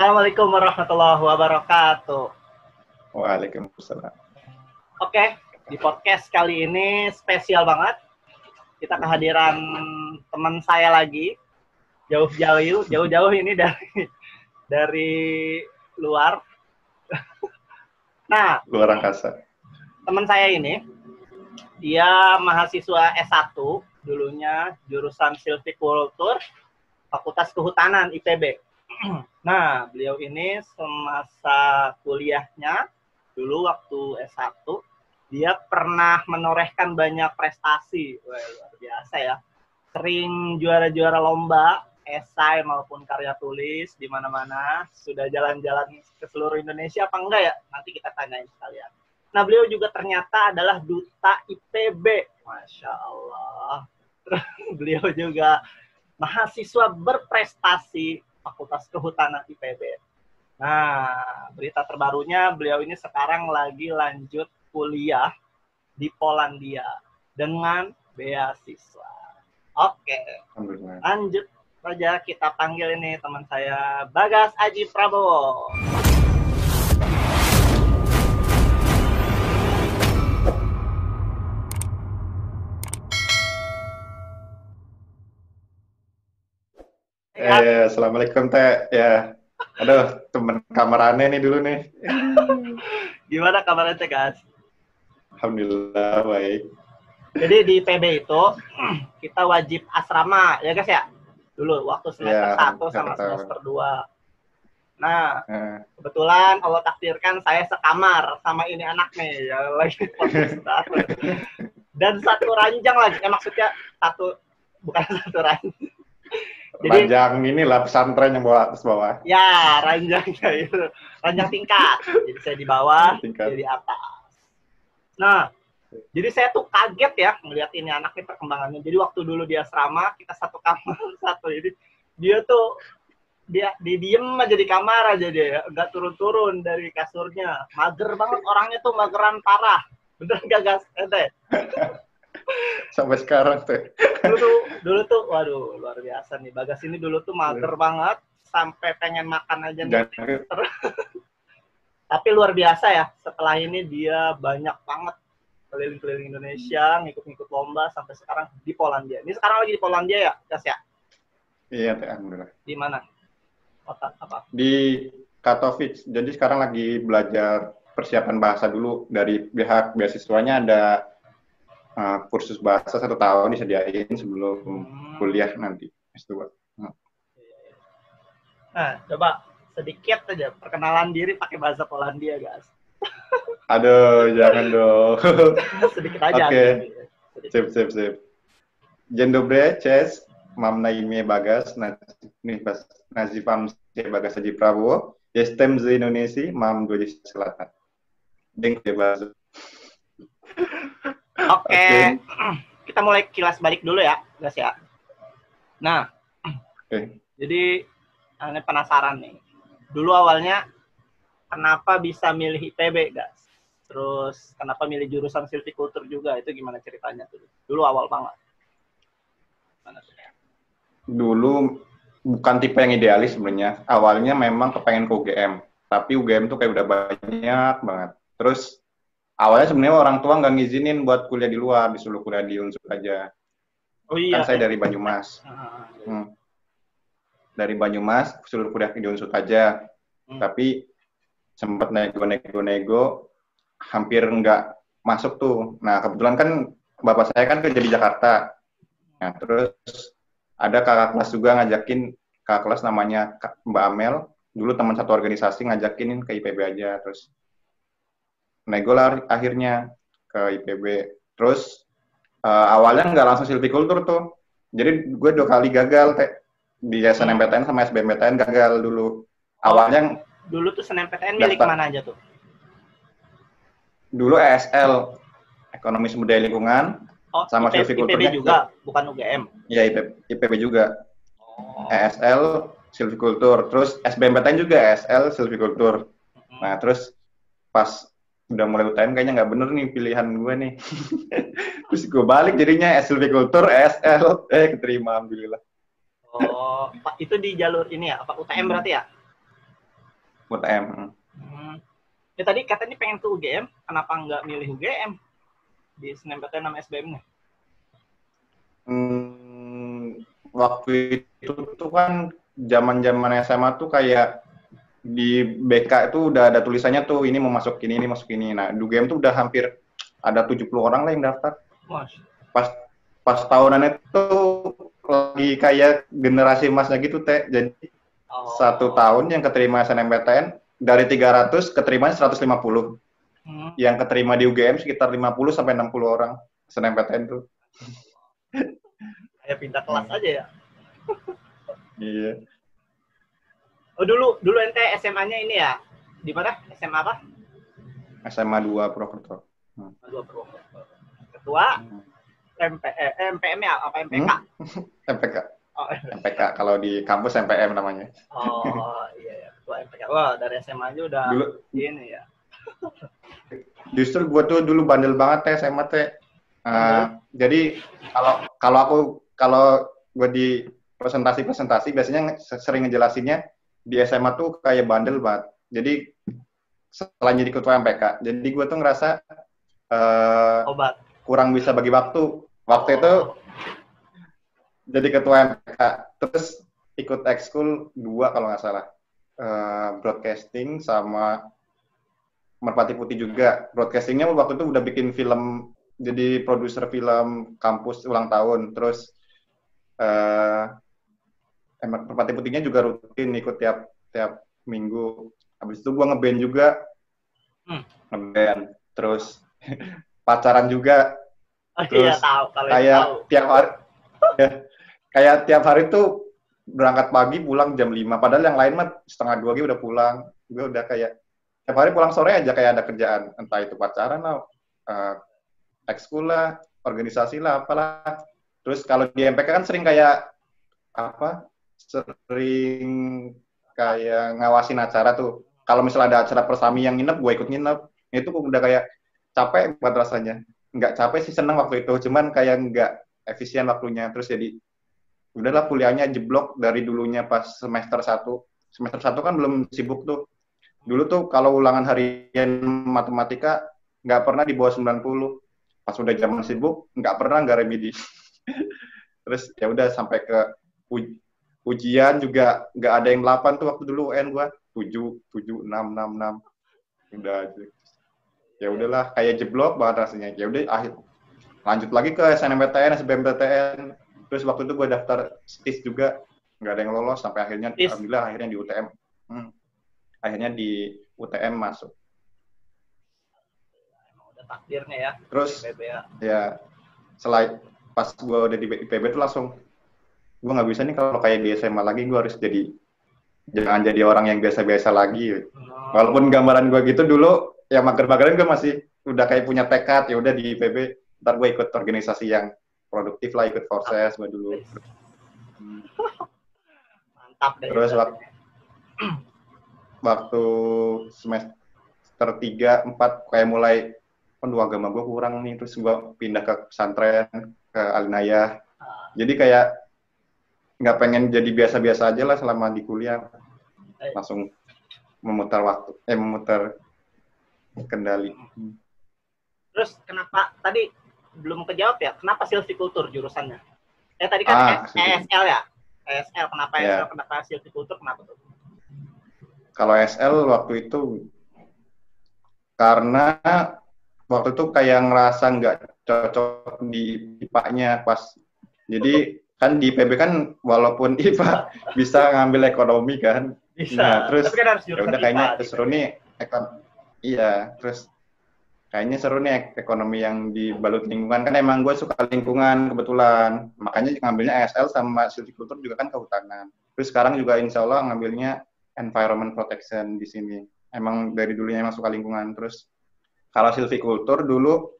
Assalamualaikum warahmatullahi wabarakatuh. Waalaikumsalam. Oke, di podcast kali ini spesial banget. Kita kehadiran teman saya lagi, jauh-jauh ini dari luar. Nah, Luar angkasa. teman saya ini, dia mahasiswa S1, dulunya jurusan silvikultur, Fakultas Kehutanan IPB. Nah, beliau ini semasa kuliahnya, dulu waktu S1, dia pernah menorehkan banyak prestasi. Wah, luar biasa ya. Sering juara-juara lomba, esai maupun karya tulis di mana-mana. Sudah jalan-jalan ke seluruh Indonesia apa enggak ya? Nanti kita tanyain sekalian. Nah, beliau juga ternyata adalah duta IPB. Masya Allah. Beliau juga mahasiswa berprestasi Fakultas Kehutanan IPB. Nah, berita terbarunya beliau ini sekarang lagi lanjut kuliah di Polandia dengan beasiswa. Oke, lanjut saja kita panggil ini teman saya Bagas Aji Prabowo. Assalamualaikum Teh. Ya, aduh temen kamerannya nih dulu nih. Gimana kabarnya Teh, Gas? Alhamdulillah baik. Jadi di PB itu kita wajib asrama ya guys ya. Dulu waktu semester 1 sama semester 2. Nah, kebetulan Allah takdirkan saya sekamar sama ini anak nih ya lagi podcast. Dan satu ranjang lagi. Maksudnya bukan satu ranjang. Jadi, ranjang inilah pesantren yang bawa atas bawah. Ya, ranjangnya itu. Ranjang tingkat. Jadi saya di bawah, dia di atas. Nah, jadi saya tuh kaget ya melihat ini anaknya perkembangannya. Jadi waktu dulu dia asrama, kita satu kamar satu ini. Dia tuh dia diem aja di kamar aja dia, nggak turun-turun dari kasurnya. Mager banget orangnya tuh, mageran parah. Bener nggak Gas? Sampai sekarang Teh. Dulu tuh, waduh luar biasa nih. Bagas ini dulu tuh mager banget, sampai pengen makan aja nih. Tapi luar biasa ya, setelah ini dia banyak banget keliling-keliling Indonesia, ngikut-ngikut lomba sampai sekarang di Polandia. Ini sekarang lagi di Polandia ya, Gas ya? Iya Teh, alhamdulillah. Di mana? Kota apa? Di Katowice. Jadi sekarang lagi belajar persiapan bahasa dulu. Dari pihak beasiswanya ada kursus bahasa 1 tahun disediain sebelum kuliah nanti S2. Nah, coba sedikit aja perkenalan diri pakai bahasa Polandia, Gas. Aduh, jangan dong. Sedikit aja. Oke. Sip. Dzień dobry, cześć. Mam na imię Bagas. Nazywam się Bagas Aji Prabowo. Jestem z Indonesia. Mam 20 lat. Dziękuję bardzo. Oke. Kita mulai kilas balik dulu ya, Gas ya. Nah, jadi ini penasaran nih. Dulu awalnya kenapa bisa milih IPB, Gas? Terus kenapa milih jurusan silvikultur juga? Itu gimana ceritanya tuh? Dulu awal banget. Dulu bukan tipe yang idealis sebenarnya. Awalnya memang kepengen ke UGM. Tapi UGM tuh kayak udah banyak banget. Terus awalnya sebenarnya orang tua nggak ngizinin buat kuliah di luar, disuruh kuliah di Unsur aja. Oh iya. Kan saya dari Banyumas. Dari Banyumas, suruh kuliah di Unsur aja. Tapi sempat nego-nego, hampir nggak masuk tuh. Nah, kebetulan kan bapak saya kan kerja di Jakarta. Nah, terus ada kakak kelas juga ngajakin, kakak kelas namanya Mbak Amel, dulu teman satu organisasi ngajakin ke IPB aja. Terus nego lah akhirnya ke IPB. Terus awalnya nggak langsung silvikultur tuh. Jadi gue 2 kali gagal di SNMPTN sama SBMPTN gagal dulu. Awalnya dulu tuh SNMPTN milik mana aja tuh? Dulu ESL, Ekonomi Sumber Daya Lingkungan, sama silvikulturnya. IPB juga, bukan UGM? Iya, IPB juga. ESL, silvikultur. Terus SBMPTN juga ESL, silvikultur. Nah, terus pas udah mulai UTM kayaknya nggak bener nih pilihan gue nih. Terus gue balik jadinya silvikultur, ESL, keterima alhamdulillah. Oh, itu di jalur ini ya? Apa UTM berarti ya? UTM. Ya tadi katanya pengen ke UGM, kenapa nggak milih UGM di SNMPTN sama SBM-nya? Waktu itu tuh kan zaman-zaman SMA tuh kayak di BK itu udah ada tulisannya tuh ini mau masuk ini masuk ini. Nah, di UGM tuh udah hampir ada 70 orang lah yang daftar. Mas. Pas tahunan itu lagi kayak generasi emasnya gitu, Teh. Jadi satu tahun yang keterima SNMPTN dari 300 keterima 150. Yang keterima di UGM sekitar 50 sampai 60 orang SNMPTN tuh. Kayak pindah kelas aja ya. Iya. Oh dulu ente SMA-nya ini ya? Di mana? SMA apa? SMA 2 Purwokerto. 2 Purwokerto. Ketua MPM ya apa MPK? MPK. Oh, MPK kalau di kampus MPM namanya. Oh iya ya, ketua MPK. Wah, dari SMA aja udah dulu, ini ya. Justru gue tuh dulu bandel banget Teh SMA Teh. Jadi kalau gue di presentasi biasanya sering ngejelasinnya di SMA tuh kayak bandel banget. Jadi selain jadi ketua MPK, jadi gue tuh ngerasa kurang bisa bagi waktu. Waktu itu jadi ketua MPK, terus ikut ekskul 2 kalau nggak salah, broadcasting sama Merpati Putih juga. Broadcastingnya waktu itu udah bikin film, jadi produser film kampus ulang tahun, terus Merpati Putihnya juga rutin ikut tiap minggu. Habis itu gue ngeband juga, ngeband, terus pacaran juga. Terus iya, tahu, kayak tahu. Tiap hari tuh berangkat pagi pulang jam 5, padahal yang lain mah setengah 2 udah pulang. Gue udah kayak tiap hari pulang sore aja kayak ada kerjaan, entah itu pacaran lah, ekskul lah, organisasi lah, apalah. Terus kalau di MPK kan sering kayak ngawasin acara tuh. Kalau misalnya ada acara persami yang nginep, gue ikut nginep. Itu udah kayak capek buat rasanya. Nggak capek sih, seneng waktu itu, cuman kayak nggak efisien waktunya. Terus jadi udahlah kuliahnya jeblok dari dulunya pas semester 1. Semester 1 kan belum sibuk tuh. Dulu tuh kalau ulangan harian matematika nggak pernah di bawah 90. Pas udah zaman sibuk nggak remedi. Terus ya udah sampai ke ujian juga nggak ada yang 8 tuh waktu dulu UN gua 7, 6. Udah aja. Ya udahlah kayak jeblok banget rasanya. Ya udah lanjut lagi ke SNMPTN, SBMPTN. Terus waktu itu gue daftar STIS juga, nggak ada yang lolos sampai akhirnya alhamdulillah akhirnya di UTM. Akhirnya di UTM masuk. Emang udah takdirnya ya. Terus ya selain pas gue udah di IPB tuh langsung gue nggak bisa nih kalau kayak di SMA lagi, gue harus jangan jadi orang yang biasa-biasa lagi. Walaupun gambaran gue gitu dulu ya, mager-mageran gue masih udah kayak punya tekad, ya udah di IPB ntar gue ikut organisasi yang produktif lah, ikut Forces gue dulu. Mantap deh. Terus waktu semester 3, 4 kayak mulai agama gue kurang nih, terus gue pindah ke pesantren, ke Alinayah. Jadi kayak nggak pengen jadi biasa-biasa aja lah selama di kuliah, langsung memutar kendali. Terus kenapa tadi belum kejawab ya? Kenapa silvicultur jurusannya? Tadi kan ESL ya? ESL, kenapa ESL? Kenapa silvicultur? Kenapa tuh? Kalau SL waktu itu karena waktu itu kayak ngerasa nggak cocok di IPA-nya pas. Jadi kan di IPB kan walaupun IPA bisa ngambil ekonomi kan. Bisa. Nah, terus tapi kan harus ya udah kayaknya seru nih terus kayaknya seru nih ekonomi yang dibalut lingkungan, kan emang gue suka lingkungan kebetulan, makanya ngambilnya ESL sama silvicultur juga kan kehutanan. Terus sekarang juga insya Allah ngambilnya environment protection di sini. Emang dari dulunya emang suka lingkungan. Terus kalau silvicultur dulu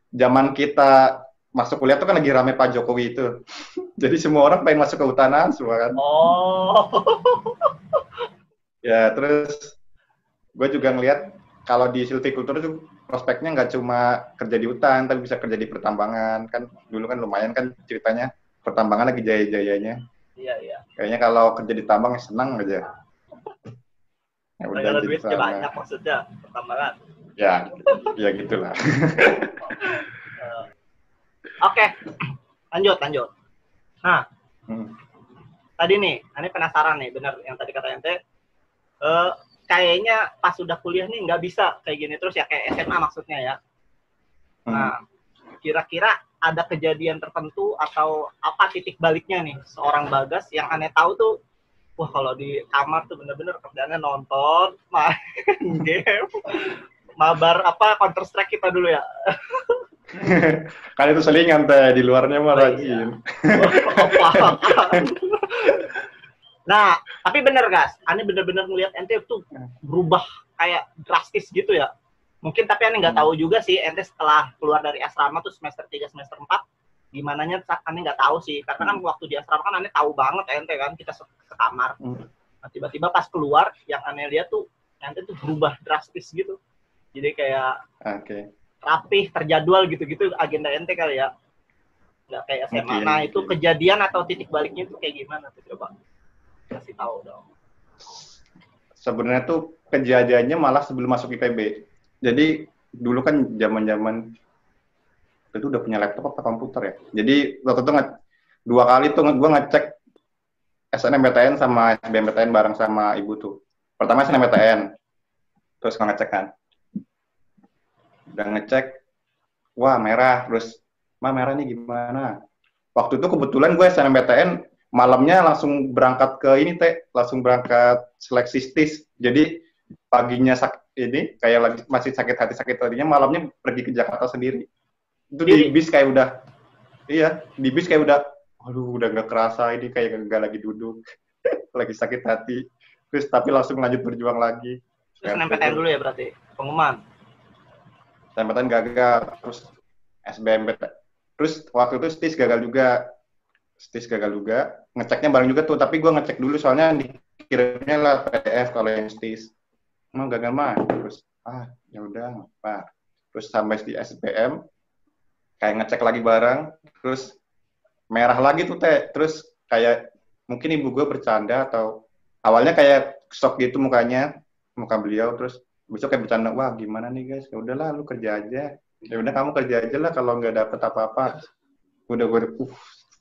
zaman kita masuk kuliah tuh kan lagi rame Pak Jokowi itu. Jadi semua orang pengen masuk kehutanan semua kan. Ya terus gue juga ngelihat kalau di silvicultur itu prospeknya nggak cuma kerja di hutan, tapi bisa kerja di pertambangan. Kan dulu kan lumayan kan ceritanya, pertambangan lagi jaya-jayanya. Iya. Kayaknya kalau kerja di tambang senang aja. Ya udah gara-gara jadi duitnya sama. banyak maksudnya pertambangan. Ya, ya gitulah. Oke, lanjut. Nah, tadi nih, ini penasaran nih, bener yang tadi kata ente, kayaknya pas sudah kuliah nih nggak bisa kayak gini terus ya, kayak SMA maksudnya ya. Nah, kira-kira ada kejadian tertentu atau apa titik baliknya nih seorang Bagas yang aneh tahu tuh, wah kalau di kamar tuh bener-bener kerjaannya nonton, main game, mabar apa Counter Strike kita dulu ya. Kan itu selingan teh, di luarnya mah rajin. Nah, tapi bener guys, aneh bener-bener ngeliat ente tuh berubah kayak drastis gitu ya. Mungkin tapi aneh nggak tahu juga sih, ente setelah keluar dari asrama tuh semester 3, semester 4, gimana nya aneh nggak tahu sih. Karena kan waktu di asrama kan aneh tahu banget ente kan, kita sekamar. Nah, tiba-tiba pas keluar, yang aneh lihat tuh, ente tuh berubah drastis gitu. Jadi kayak rapih, terjadwal gitu-gitu agenda ente kali ya. Nggak kayak SMA. Nah, itu kejadian atau titik baliknya itu kayak gimana tuh, coba kasih tahu dong. Sebenarnya tuh kejadiannya malah sebelum masuk IPB. Jadi dulu kan zaman-zaman itu udah punya laptop atau komputer ya. Jadi waktu itu 2 kali tuh gue ngecek SNMPTN sama SBMPTN bareng sama ibu tuh. Pertama SNMPTN, terus ngecek kan. Udah ngecek, wah merah, terus merah nih gimana? Waktu itu kebetulan gue SNMPTN malamnya langsung berangkat ke ini langsung berangkat seleksi STIS. Jadi paginya ini kayak lagi masih sakit hatinya, malamnya pergi ke Jakarta sendiri. Itu di bis kayak udah, di bis kayak udah, aduh udah nggak kerasa ini kayak nggak lagi duduk, lagi sakit hati. Terus tapi langsung lanjut berjuang lagi. SNMPTN dulu ya berarti, pengumuman. SNMPTN gagal, terus SBMPTN. Terus waktu itu STIS gagal juga, ngeceknya bareng juga tuh, tapi gue ngecek dulu soalnya dikirimnya lah PDF kalau yang STIS. Emang gagal mah, terus ya udah apa. Terus sampai di SPM, kayak ngecek lagi bareng, terus merah lagi tuh terus kayak mungkin ibu gue bercanda atau awalnya kayak shock gitu muka beliau, terus besok kayak bercanda, wah gimana nih guys, ya udahlah lu kerja aja, ya udah kamu kerja aja lah kalau nggak dapet apa-apa. Udah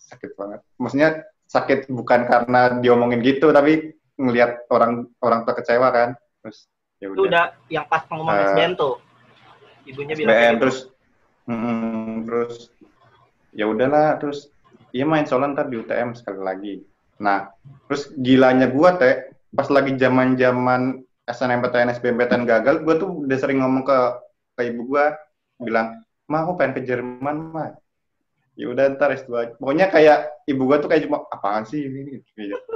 sakit banget. Maksudnya sakit bukan karena diomongin gitu, tapi ngelihat orang tua kecewa kan. Terus ya itu udah yang pas pengumuman SBM tuh. Ibunya bilang SBM gitu. Terus ya udahlah, terus iya main soalnya ntar di UTM sekali lagi. Nah, terus gilanya gua pas lagi zaman-zaman SNMPTN, SBMPTN gagal, gua tuh udah sering ngomong ke ibu gua, bilang, "Ma, aku pengen ke Jerman, Ma." Ya udah ntar S2. Pokoknya kayak ibu gua tuh kayak cuma apaan sih ini.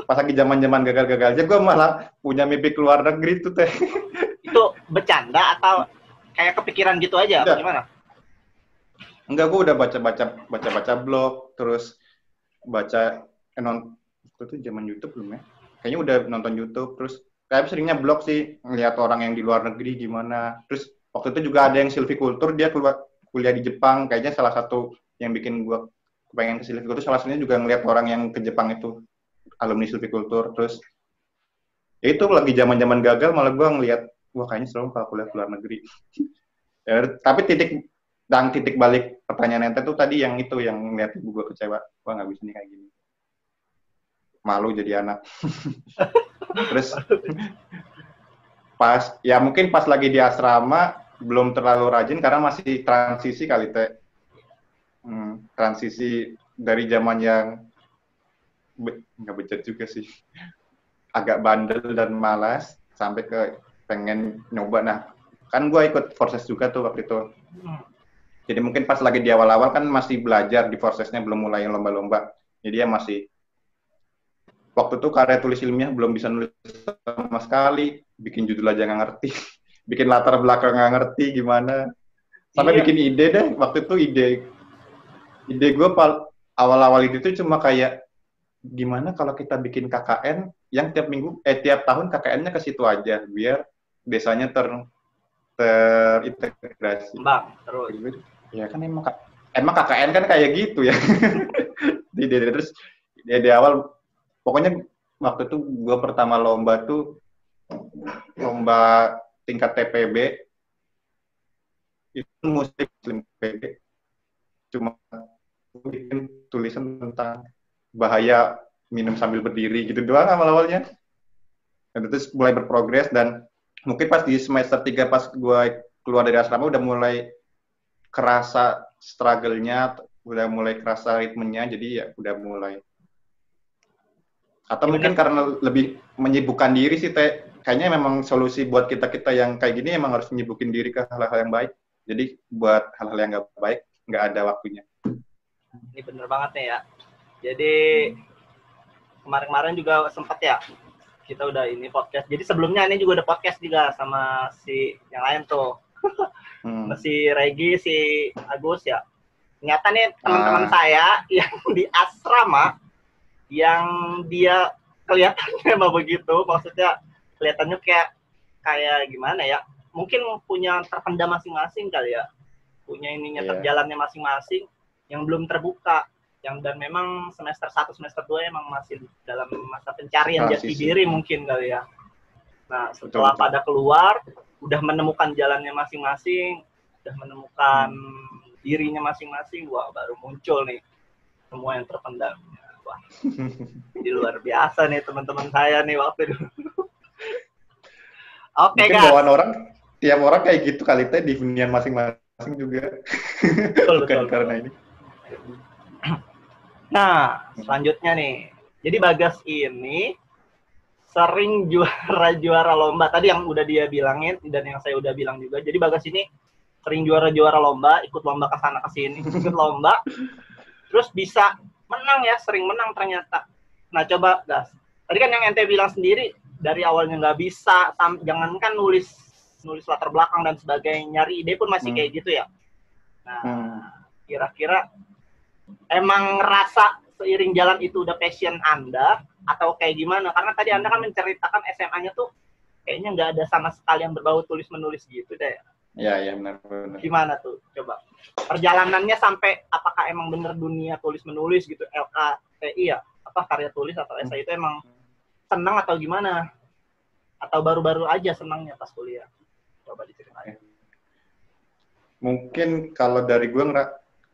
Pas lagi zaman-zaman gagal-gagalnya gua malah punya mimpi keluar negeri tuh Itu bercanda atau kayak kepikiran gitu aja? Enggak. Gimana? Enggak, gua udah baca blog, terus baca itu tuh zaman YouTube belum ya? Kayaknya udah nonton YouTube, terus kayak seringnya blog sih, ngeliat orang yang di luar negeri gimana. Terus waktu itu juga ada yang silviculture, dia kuliah di Jepang, kayaknya salah satu yang bikin gue pengen ke silviculture, salah satunya juga ngeliat orang yang ke Jepang itu, alumni silviculture. Terus ya itu lagi zaman-zaman gagal, malah gue ngeliat, wah kayaknya seru kalau kuliah ke luar negeri. Ya, tapi titik balik pertanyaan ente tuh tadi yang itu, yang ngeliat ibu gue kecewa, wah nggak bisa nih kayak gini. Malu jadi anak. Terus mungkin pas lagi di asrama belum terlalu rajin karena masih transisi kali transisi dari zaman yang nggak becet juga sih, agak bandel dan malas sampai ke pengen nyoba. Nah kan gue ikut Forces juga tuh waktu itu, jadi mungkin pas lagi di awal-awal kan masih belajar di Forcesnya, belum mulai lomba-lomba, jadi ya masih waktu itu karya tulis ilmiah belum bisa nulis sama sekali, bikin judul aja nggak ngerti, bikin latar belakang nggak ngerti gimana, sampai bikin ide deh. Waktu itu ide gue awal-awal itu tuh cuma kayak gimana kalau kita bikin KKN yang tiap tahun KKN-nya ke situ aja biar desanya terintegrasi. Bang, terus. Ya kan emang KKN kan kayak gitu ya. Terus di awal pokoknya waktu itu gue pertama lomba tuh lomba tingkat TPB itu muslim TPB cuma bikin tulisan tentang bahaya minum sambil berdiri gitu doang awal-awalnya. Dan terus mulai berprogres dan mungkin pas di semester 3 pas gue keluar dari asrama udah mulai kerasa struggle-nya, udah mulai kerasa ritmenya, jadi ya udah mulai. Atau mungkin karena lebih menyibukkan diri sih, Teh. Kayaknya memang solusi buat kita-kita yang kayak gini emang harus menyibukin diri ke hal-hal yang baik. Jadi buat hal-hal yang nggak baik, nggak ada waktunya. Ini bener banget nih ya. Jadi kemarin-kemarin juga sempat ya, kita udah ini podcast. Jadi sebelumnya ini juga ada podcast juga sama si yang lain tuh. Si Regi, si Agus ya. Ternyata nih teman-teman saya yang di asrama, yang dia kelihatannya mah begitu, maksudnya kelihatannya kayak gimana ya, mungkin punya terpendam masing-masing kali ya, punya ininya terjalannya masing-masing yang belum terbuka, dan memang semester 1, semester 2 emang masih dalam masa pencarian jati diri mungkin kali ya. Nah setelah pada keluar, udah menemukan jalannya masing-masing, udah menemukan dirinya masing-masing, wah baru muncul nih semua yang terpendam. Wah, ini luar biasa nih teman-teman saya nih waktu itu. Oke, guys. Bawaan orang, tiap orang kayak gitu kali Teh di dunia masing-masing juga. Bukan karena ini. Nah, selanjutnya nih. Jadi Bagas ini sering juara lomba. Tadi yang udah dia bilangin dan yang saya udah bilang juga. Jadi Bagas ini sering juara lomba, ikut lomba ke sana ke sini, ikut lomba. Terus bisa menang ya, sering menang ternyata. Nah, coba Gas. Tadi kan yang ente bilang sendiri dari awalnya nggak bisa, jangankan nulis latar belakang dan sebagainya, nyari ide pun masih kayak gitu ya. Nah, kira-kira emang ngerasa seiring jalan itu udah passion Anda atau kayak gimana? Karena tadi Anda kan menceritakan SMA-nya tuh kayaknya nggak ada sama sekali yang berbau tulis-menulis gitu deh. Iya, benar. Gimana tuh? Coba. Perjalanannya sampai apakah emang bener dunia tulis-menulis gitu, LKTI ya? Apa karya tulis atau esai itu emang senang atau gimana? Atau baru-baru aja senangnya pas kuliah? Coba diceritain. Mungkin kalau dari gue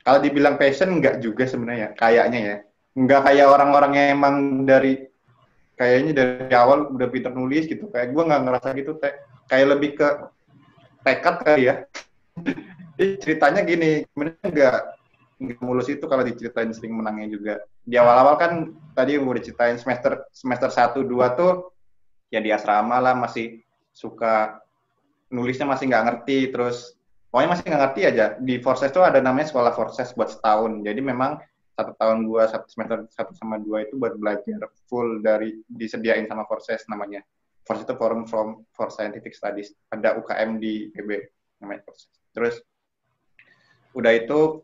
kalau dibilang passion enggak juga sebenarnya, kayaknya ya. Enggak kayak orang-orang yang emang kayaknya dari awal udah pintar nulis gitu. Kayak gue nggak ngerasa gitu, kayak lebih ke tekad kali ya. Ceritanya gini, sebenarnya enggak mulus itu kalau diceritain sering menangnya juga. Di awal-awal kan tadi udah ceritain semester 1, 2 tuh ya di asrama lah, masih suka nulisnya masih nggak ngerti, terus pokoknya masih nggak ngerti aja. Di Forses tuh ada namanya sekolah Forses buat setahun. Jadi memang 1 tahun gua, semester 1 sama 2 itu buat belajar full dari disediain sama Forses namanya. Forces itu Forum for Scientific Studies. Ada UKM di PB namanya Forses. Terus udah itu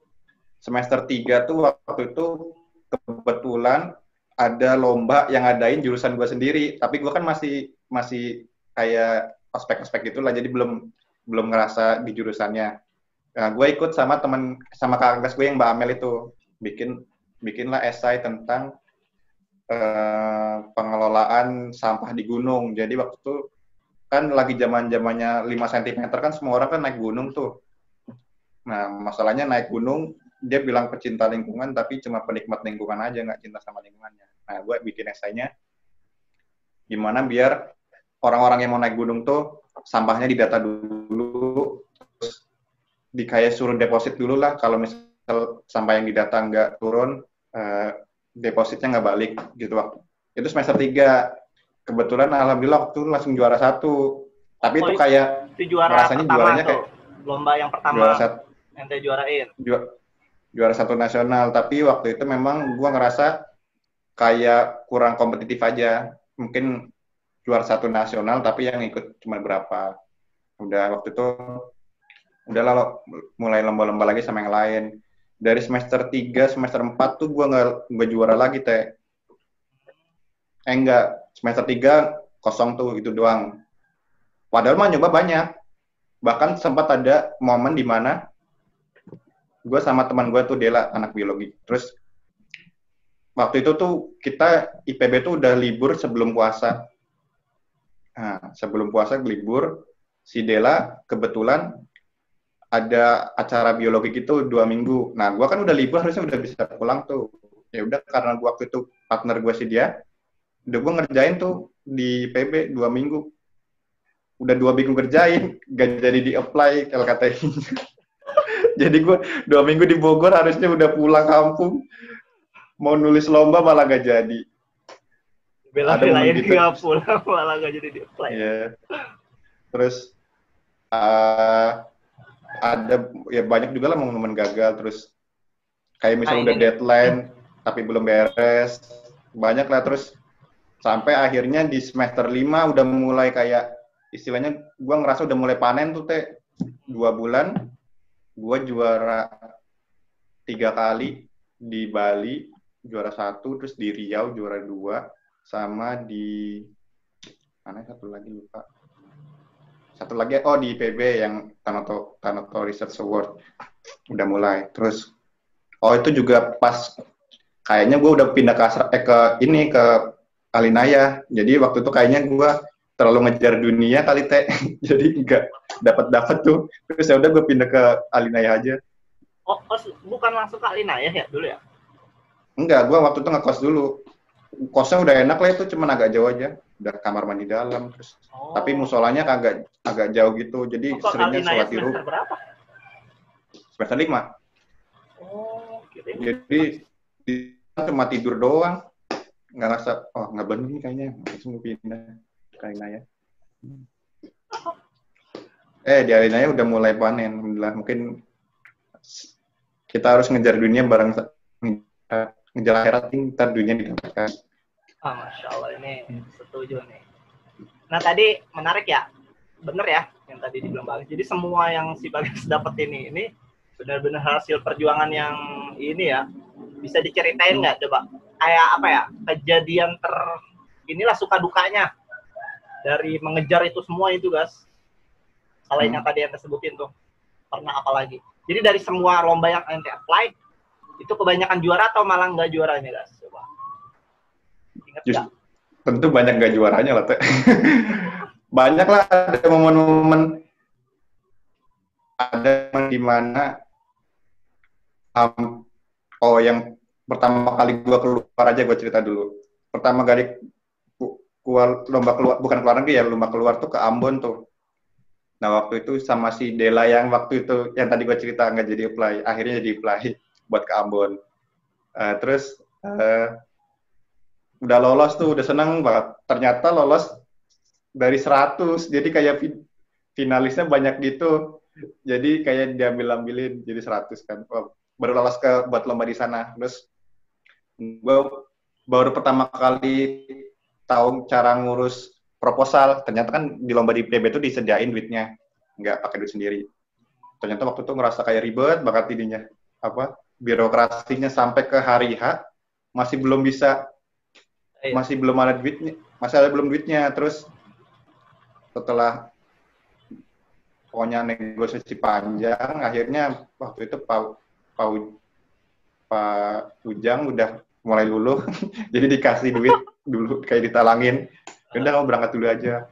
semester 3 tuh waktu itu kebetulan ada lomba yang ngadain jurusan gue sendiri, tapi gue kan masih kayak ospek gitulah, jadi belum ngerasa di jurusannya. Nah, gue ikut sama kakak kelas gue yang Mbak Amel itu bikinlah esai tentang pengelolaan sampah di gunung. Jadi waktu itu kan lagi zamannya 5 cm kan semua orang kan naik gunung tuh. Nah, masalahnya naik gunung, dia bilang pecinta lingkungan, tapi cuma penikmat lingkungan aja, nggak cinta sama lingkungannya. Nah, gue bikin esainya, gimana biar orang-orang yang mau naik gunung tuh, sampahnya didata dulu, terus kayak suruh deposit dulu lah, kalau misal sampah yang didata nggak turun, depositnya nggak balik, gitu waktu. Itu semester 3. Kebetulan, alhamdulillah, waktu itu langsung juara 1. Tapi itu kayak, rasanya juaranya kayak, lomba yang pertama, ente juarain. Juara 1 nasional, tapi waktu itu memang gue ngerasa kayak kurang kompetitif aja. Mungkin juara 1 nasional, tapi yang ikut cuma berapa. Udah waktu itu, udah lalu mulai lomba-lomba lagi sama yang lain. Dari semester 3, semester 4 tuh gue nggak juara lagi, Teh. Enggak, semester 3 kosong tuh, gitu doang. Padahal mah nyoba banyak. Bahkan sempat ada momen di mana gue sama teman gue tuh Dela, anak biologi. Terus waktu itu tuh kita IPB tuh udah libur sebelum puasa. Nah, sebelum puasa libur, si Dela kebetulan ada acara biologi gitu 2 minggu. Nah, gua kan udah libur harusnya udah bisa pulang tuh. Ya udah karena gua waktu itu partner gua si dia, udah gua ngerjain tuh di PB 2 minggu. Udah 2 minggu ngerjain, gak jadi di apply LKTI. Jadi gua 2 minggu di Bogor harusnya udah pulang kampung. Mau nulis lomba malah gak jadi. Ada momen Bela-belain gitu. nggak pulang malah nggak jadi di-apply. Iya. Terus ada ya banyak juga lah momen-momen gagal. Terus kayak misalnya udah deadline tapi belum beres. Banyak lah. Terus sampai akhirnya di semester 5 udah mulai kayak istilahnya gue ngerasa udah mulai panen tuh 2 bulan gue juara 3 kali di Bali, juara 1, terus di Riau juara 2, sama di mana satu lagi lupa. Satu lagi di IPB yang Tanoto Research Award udah mulai. Terus itu juga pas kayaknya gue udah pindah ke Alinaya. Jadi waktu itu kayaknya gue terlalu ngejar dunia kali jadi nggak dapat tuh. Terus ya udah gue pindah ke Alinaya aja. Bukan langsung ke Alinaya ya dulu ya? Enggak, gue waktu itu ngekos dulu. Kosnya udah enak lah, itu cuman agak jauh aja. Udah kamar mandi dalam terus. Tapi musolanya agak jauh gitu. Jadi seringnya sholat di rumah. Berapa? Semester 5. Jadi cuma tidur doang. Nggak ngerasa, nggak bener nih kayaknya. Langsung pindah ke Alinaya. Di Alinaya udah mulai panen. Alhamdulillah. Mungkin kita harus ngejar dunia bareng, ngejar akhirat, ntar dunia didapatkan. Masya Allah, ini setuju nih. Nah tadi menarik ya, bener ya yang tadi dibilang Bagas. Jadi semua yang si Bagas dapetin ini benar-benar hasil perjuangan yang ini ya. Bisa diceritain nggak coba? Kayak apa ya, kejadian inilah suka dukanya dari mengejar itu semua itu, guys. Selain yang tadi yang tersebutkan tuh, pernah apa lagi? Jadi dari semua lomba yang ente apply, itu kebanyakan juara atau malah nggak juaranya, guys? Coba. Ingat nggak? Tentu banyak nggak juaranya lah, Teh. Banyak lah, ada momen-momen di mana yang pertama kali gue keluar aja, gue cerita dulu. Pertama kali lomba keluar, bukan keluar negeri ya, lomba keluar tuh ke Ambon tuh. Nah waktu itu sama si Dela yang waktu itu yang tadi gue cerita nggak jadi apply, akhirnya jadi apply buat ke Ambon. Terus udah lolos tuh, udah seneng banget. Ternyata lolos dari 100, jadi kayak finalisnya banyak gitu. Jadi kayak diambil-ambilin jadi 100 kan. Baru lolos buat lomba di sana. Terus gue baru pertama kali tahu cara ngurus proposal. Ternyata kan di lomba di PB itu disediain duitnya, nggak pakai duit sendiri. Ternyata waktu itu ngerasa kayak ribet banget ininya, birokrasinya sampai ke hari H masih belum bisa, masih belum ada duitnya, belum duitnya. Terus setelah pokoknya negosiasi panjang, akhirnya waktu itu Pak Ujang udah mulai luluh, jadi dikasih duit dulu kayak ditalangin. Udah mau berangkat dulu aja.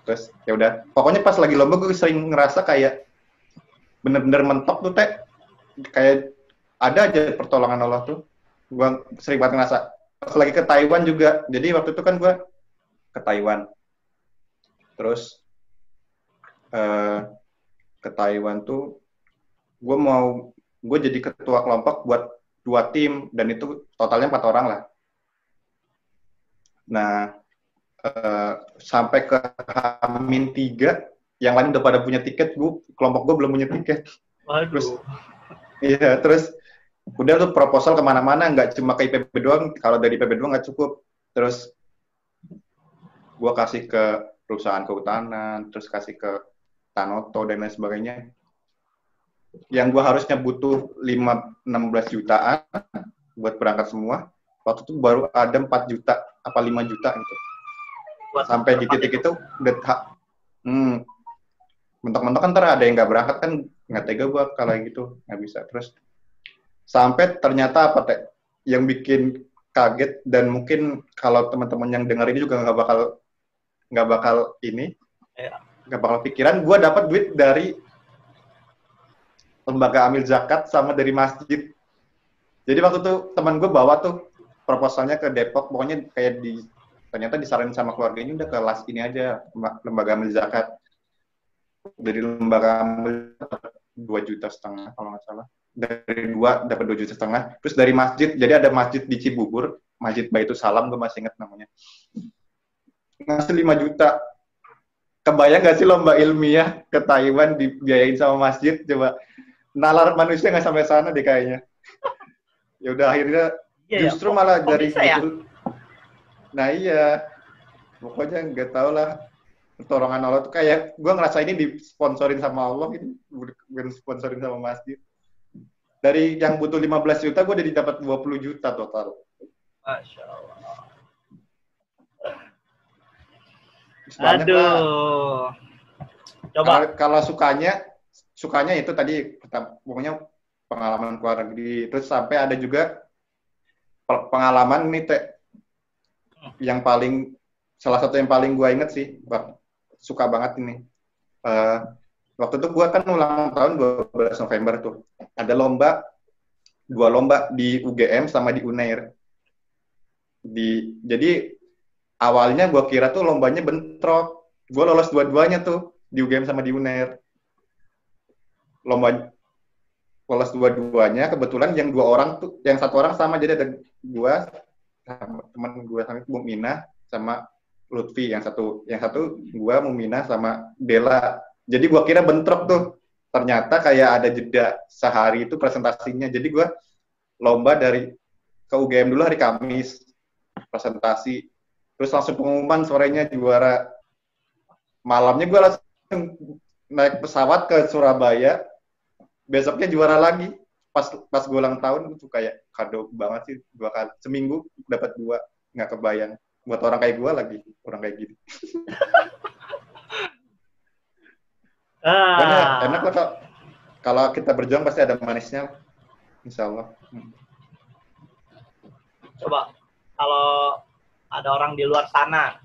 Terus ya udah, pokoknya pas lagi lomba gue sering ngerasa kayak bener-bener mentok tuh kayak ada aja pertolongan Allah tuh. Gue sering banget ngerasa. Pas lagi ke Taiwan juga, jadi waktu itu kan gue ke Taiwan. Terus ke Taiwan tuh gue jadi ketua kelompok buat 2 tim, dan itu totalnya 4 orang lah. Nah sampai ke H-3, yang lain udah pada punya tiket, kelompok gue belum punya tiket. Terus udah tuh proposal kemana-mana, nggak cuma ke IPB doang, kalau dari IPB doang nggak cukup. Terus gue kasih ke perusahaan kehutanan, terus kasih ke Tanoto dan lain sebagainya. Yang gue harusnya butuh 16 jutaan buat berangkat semua, waktu itu baru ada 4 juta apa 5 juta gitu. Sampai di titik itu udah mentok-mentok kan ntar ada yang nggak berangkat kan, nggak tega gue kalau gitu, nggak bisa. Terus sampai ternyata yang bikin kaget, dan mungkin kalau teman-teman yang dengar ini juga nggak bakal nggak bakal ini, Ya. nggak bakal pikiran. Gue dapat duit dari lembaga amil zakat sama dari masjid. Jadi waktu itu teman gue bawa tuh proposalnya ke Depok, pokoknya kayak ternyata disaranin sama keluarganya udah ke las ini aja, lembaga amil zakat. Dari lembaga amil 2,5 juta kalau nggak salah. Dari 2 dapat 2,5 juta. Terus dari masjid, jadi ada masjid di Cibubur, Masjid Baitul Salam, gue masih ingat namanya. Ngasih 5 juta. Kebayang nggak sih lomba ilmiah ke Taiwan dibiayain sama masjid? Coba nalar manusia nggak sampai sana deh kayaknya. Ya udah akhirnya justru malah dari bisa, ya? Nah iya, pokoknya nggak tau lah. Pertolongan Allah tuh kayak gue ngerasa ini disponsorin sama Allah, ini bukan sponsorin sama masjid. Dari yang butuh 15 juta, gue udah dapat 20 juta total. Masya Allah. Aduh. Coba. Kalau sukanya itu tadi, pokoknya pengalaman keluar negeri. Terus sampai ada juga pengalaman nih, yang salah satu yang paling gue inget sih, suka banget ini. Waktu itu gue kan ulang tahun 12 November tuh. Ada 2 lomba di UGM sama di UNAIR. Jadi awalnya gue kira tuh lombanya bentrok. Gue lolos dua-duanya tuh di UGM sama di UNAIR. Lolos dua-duanya, kebetulan yang 2 orang tuh, yang 1 orang sama, jadi ada gue sama teman gue sama Mumina sama Lutfi, yang satu gue Mumina sama Bella. Jadi gue kira bentrok tuh. Ternyata kayak ada jeda sehari itu presentasinya. Jadi gue lomba ke UGM dulu hari Kamis, presentasi. Terus langsung pengumuman sorenya juara. Malamnya gue langsung naik pesawat ke Surabaya. Besoknya juara lagi. Pas gue ulang tahun, itu kayak kado banget sih. 2 kali. Seminggu dapat 2. Nggak kebayang. Buat orang kayak gue lagi. Orang kayak gini. Enak lah kalau kita berjuang pasti ada manisnya, insya Allah. Coba kalau ada orang di luar sana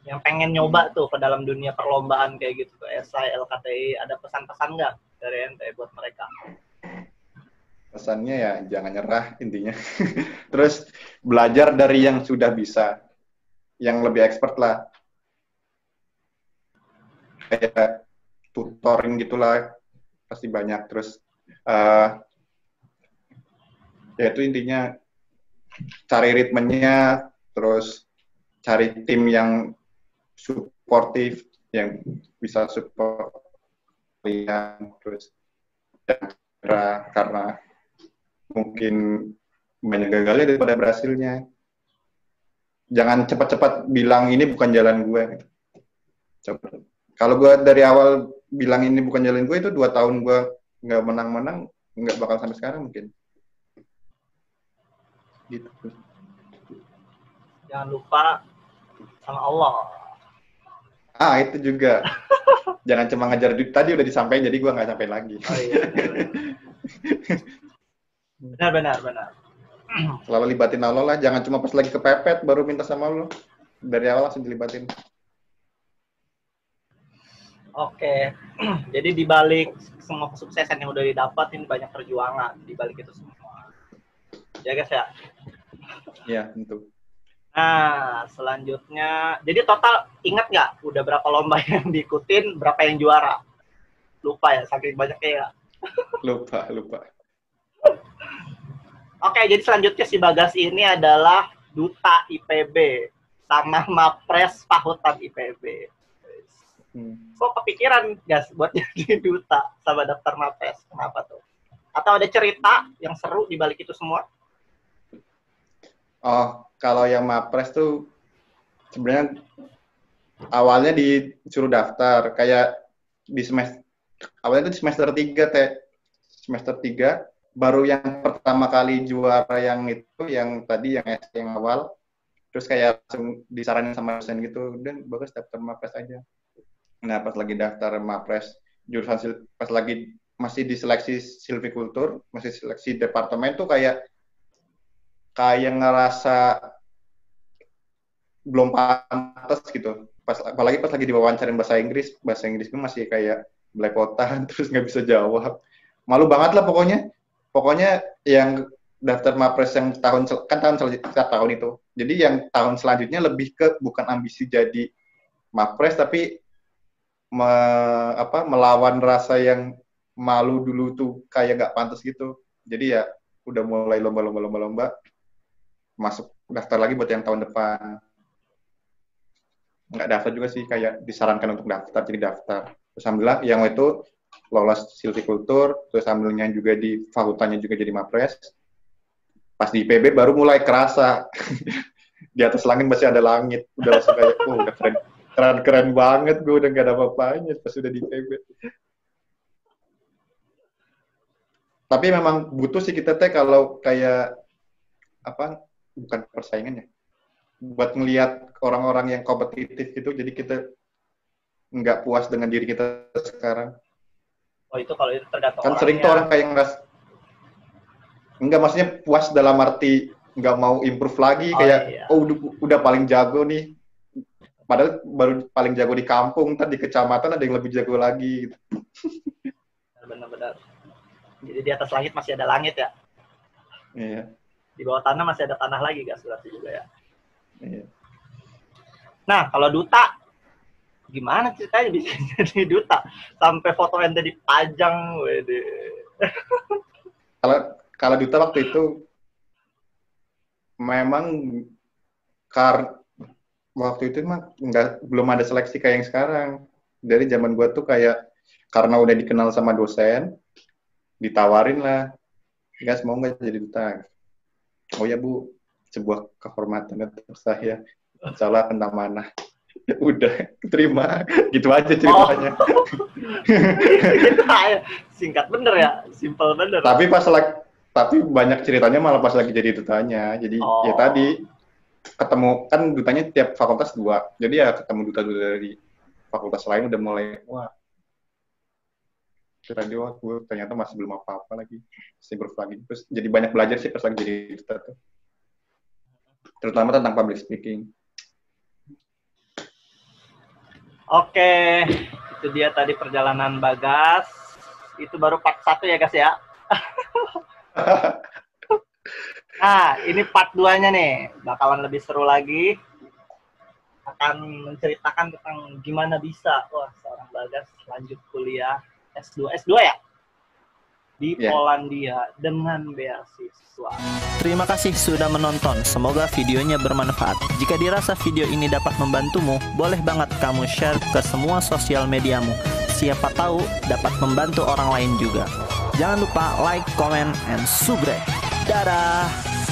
yang pengen nyoba tuh ke dalam dunia perlombaan kayak gitu, ke esai, LKTI, ada pesan-pesan nggak dari ente buat mereka? Pesannya ya jangan nyerah intinya. Terus belajar dari yang sudah bisa, yang lebih expert lah. Kayak tutoring gitulah pasti banyak. Terus ya itu intinya cari ritmenya, terus cari tim yang suportif, yang bisa support kalian, terus karena mungkin banyak gagalnya daripada berhasilnya. Jangan cepat-cepat bilang ini bukan jalan gue. Coba. Kalau gue dari awal bilang ini bukan jalan gue, itu 2 tahun gue nggak menang-menang, nggak bakal sampai sekarang mungkin. Gitu. Jangan lupa sama Allah. Itu juga. Jangan cuma ngejar duit, tadi udah disampaikan, jadi gue nggak sampai lagi. Oh iya, benar. Selalu libatin Allah lah, jangan cuma pas lagi kepepet baru minta sama Allah. Dari awal langsung dilibatin. Oke, jadi di balik semua kesuksesan yang udah didapatin banyak perjuangan di balik itu semua. Ya guys ya. Iya, tentu. Nah, selanjutnya, jadi total ingat nggak udah berapa lomba yang diikutin, berapa yang juara? Lupa ya, saking banyaknya ya. Lupa. Oke, jadi selanjutnya si Bagas ini adalah duta IPB sama Mapres Pahutan IPB. Kok kepikiran guys buat jadi duta sama daftar Mapres? Kenapa tuh? Atau ada cerita yang seru di balik itu semua? Oh, kalau yang Mapres tuh sebenarnya awalnya disuruh daftar kayak di awalnya itu di semester 3 semester 3 baru yang pertama kali juara yang itu, yang tadi yang awal, terus kayak langsung disaranin sama dosen gitu, dan bagus daftar Mapres aja. Nah, pas lagi daftar Mapres, pas lagi masih di seleksi silvikultur, masih seleksi departemen tuh kayak ngerasa belum pantas gitu. apalagi pas lagi diwawancarin bahasa Inggris gue masih kayak belepotan terus nggak bisa jawab. Malu banget lah pokoknya. Pokoknya yang daftar Mapres yang tahun setiap tahun itu. Jadi yang tahun selanjutnya lebih ke bukan ambisi jadi Mapres tapi melawan rasa yang malu dulu tuh kayak gak pantas gitu. Jadi ya udah mulai lomba masuk daftar lagi buat yang tahun depan. Nggak daftar juga sih, kayak disarankan untuk daftar, jadi daftar. Terus alhamdulillah yang itu lolos silvikultur, terus alhamdulillah juga di fakultasnya juga jadi Mapres. Pas di IPB baru mulai kerasa di atas langit masih ada langit. Udah langsung kayak, udah keren banget, gue udah gak ada apa-apanya pas udah di IPB. Tapi memang butuh sih kita kalau kayak bukan persaingan ya, buat ngelihat orang-orang yang kompetitif gitu, jadi kita nggak puas dengan diri kita sekarang. Oh itu kalau itu tergantung kan sering tuh orang kayak nggak maksudnya puas dalam arti nggak mau improve lagi, kayak udah paling jago nih, padahal baru paling jago di kampung, ntar di kecamatan ada yang lebih jago lagi gitu. Benar-benar. Jadi di atas langit masih ada langit ya. Iya. Di bawah tanah masih ada tanah lagi, guys, berarti juga ya. Iya. Nah, kalau duta, gimana ceritanya bisa jadi duta? Sampai foto ente dipajang, wede. Kalau duta waktu itu, memang waktu itu belum ada seleksi kayak yang sekarang. Dari zaman gua tuh kayak, karena udah dikenal sama dosen, ditawarin lah, guys mau nggak jadi duta? Oh ya Bu, sebuah kehormatan untuk saya. Insya Allah akan amanah. Udah, terima. Gitu aja ceritanya. Singkat bener ya, simple bener. Tapi banyak ceritanya malah pas lagi jadi dutanya. Jadi ya tadi ketemu, kan dutanya tiap fakultas 2. Jadi ya ketemu duta-duta dari fakultas lain udah mulai, wah, radio gue ternyata masih belum apa-apa lagi, masih improve lagi. Terus jadi banyak belajar sih pas lagi jadi duta tuh, terutama tentang public speaking. Oke, itu dia tadi perjalanan Bagas. Itu baru part 1 ya guys ya. Nah, ini part 2-nya nih, bakalan lebih seru lagi. Akan menceritakan tentang gimana bisa seorang Bagas lanjut kuliah S2 ya? Di Polandia dengan beasiswa. Terima kasih sudah menonton. Semoga videonya bermanfaat. Jika dirasa video ini dapat membantumu, boleh banget kamu share ke semua sosial mediamu. Siapa tahu dapat membantu orang lain juga. Jangan lupa like, comment, and subscribe. Dadah!